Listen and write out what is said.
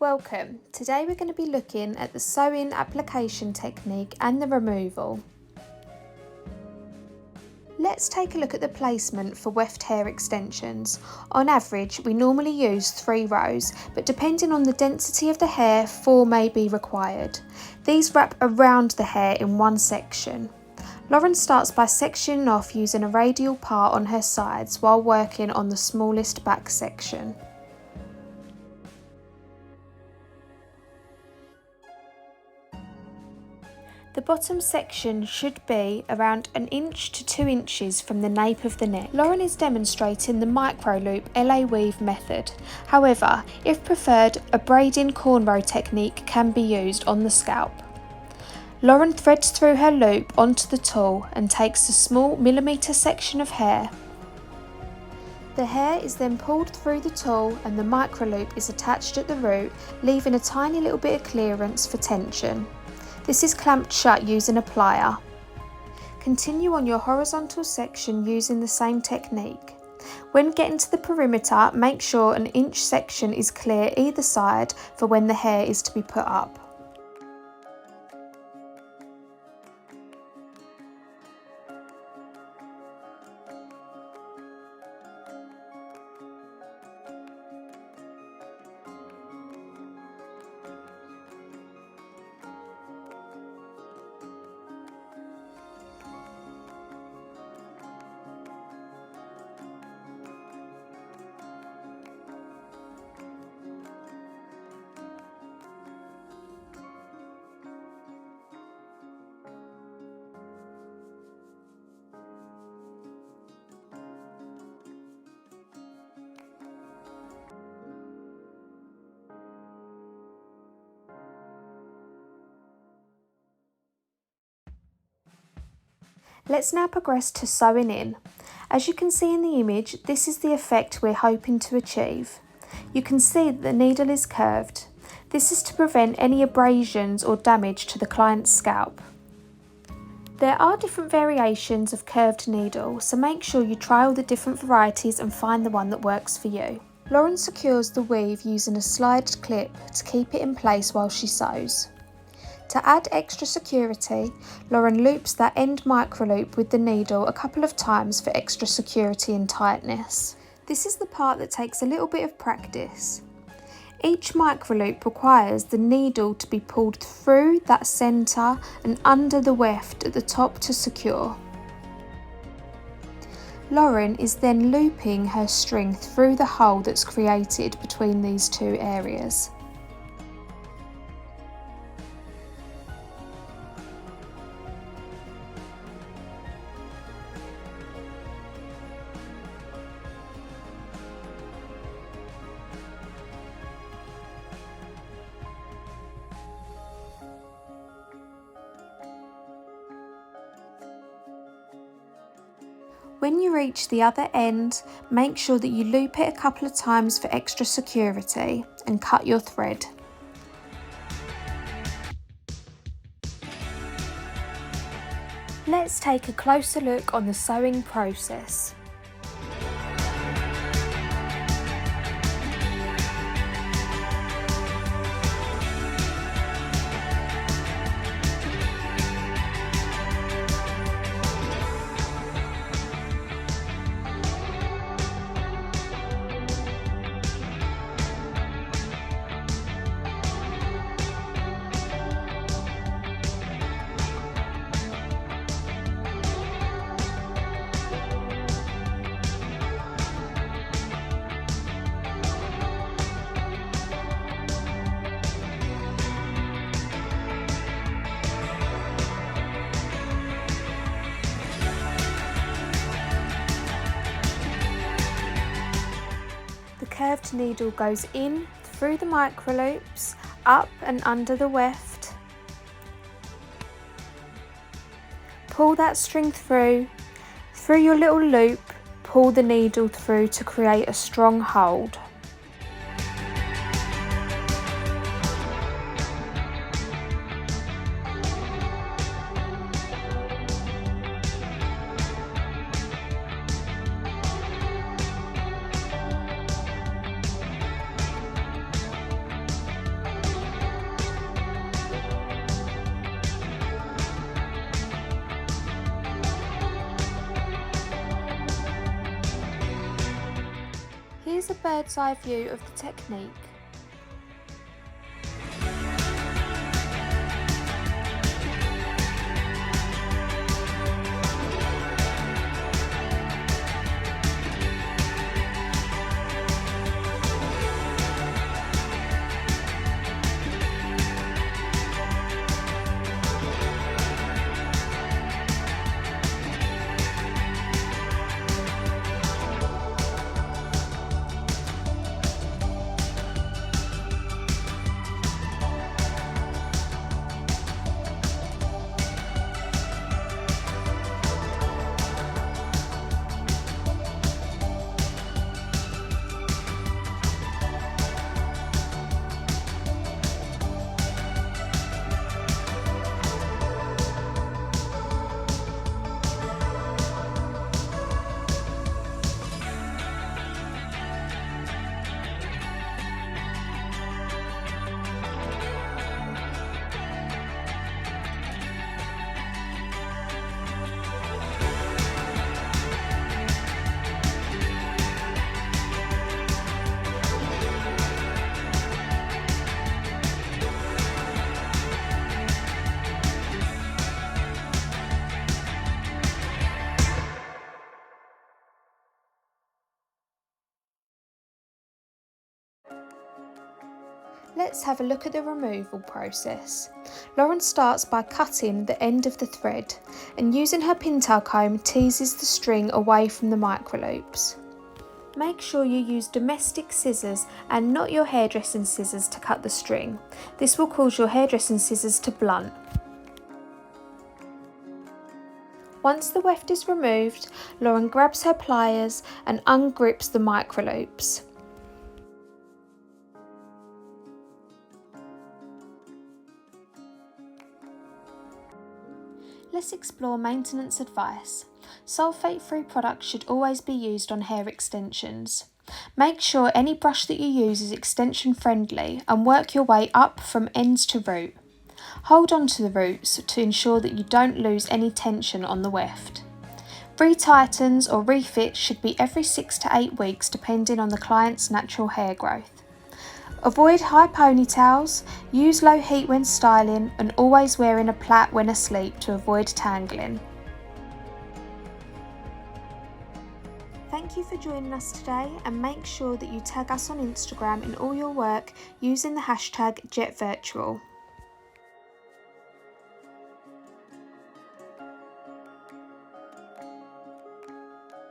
Welcome. Today we're going to be looking at the sewing application technique and the removal. Let's take a look at the placement for weft hair extensions. On average, we normally use 3 rows, but depending on the density of the hair, 4 may be required. These wrap around the hair in one section. Lauren starts by sectioning off using a radial part on her sides while working on the smallest back section. The bottom section should be around 1 inch to 2 inches from the nape of the neck. Lauren is demonstrating the micro loop LA weave method. However, if preferred, a braiding cornrow technique can be used on the scalp. Lauren threads through her loop onto the tool and takes a small millimetre section of hair. The hair is then pulled through the tool and the micro loop is attached at the root, leaving a tiny little bit of clearance for tension. This is clamped shut using a plier. Continue on your horizontal section using the same technique. When getting to the perimeter, make sure 1 inch section is clear either side for when the hair is to be put up. Let's now progress to sewing in. As you can see in the image, this is the effect we're hoping to achieve. You can see that the needle is curved. This is to prevent any abrasions or damage to the client's scalp. There are different variations of curved needle, so make sure you try all the different varieties and find the one that works for you. Lauren secures the weave using a slide clip to keep it in place while she sews. To add extra security, Lauren loops that end micro loop with the needle a couple of times for extra security and tightness. This is the part that takes a little bit of practice. Each micro loop requires the needle to be pulled through that centre and under the weft at the top to secure. Lauren is then looping her string through the hole that's created between these two areas. When you reach the other end, make sure that you loop it a couple of times for extra security and cut your thread. Let's take a closer look on the sewing process. The curved needle goes in through the micro loops, up and under the weft. Pull that string through your little loop, pull the needle through to create a strong hold. here's a bird's eye view of the technique. Let's have a look at the removal process. Lauren starts by cutting the end of the thread and using her pintail comb teases the string away from the micro loops. Make sure you use domestic scissors and not your hairdressing scissors to cut the string. This will cause your hairdressing scissors to blunt. Once the weft is removed, Lauren grabs her pliers and ungrips the micro loops. Let's explore maintenance advice. Sulfate-free products should always be used on hair extensions. Make sure any brush that you use is extension friendly and work your way up from ends to root. Hold on to the roots to ensure that you don't lose any tension on the weft. Retightens or refits should be every 6 to 8 weeks depending on the client's natural hair growth. Avoid high ponytails, use low heat when styling and always wearing a plait when asleep to avoid tangling. Thank you for joining us today and make sure that you tag us on Instagram in all your work using the hashtag JetVirtual.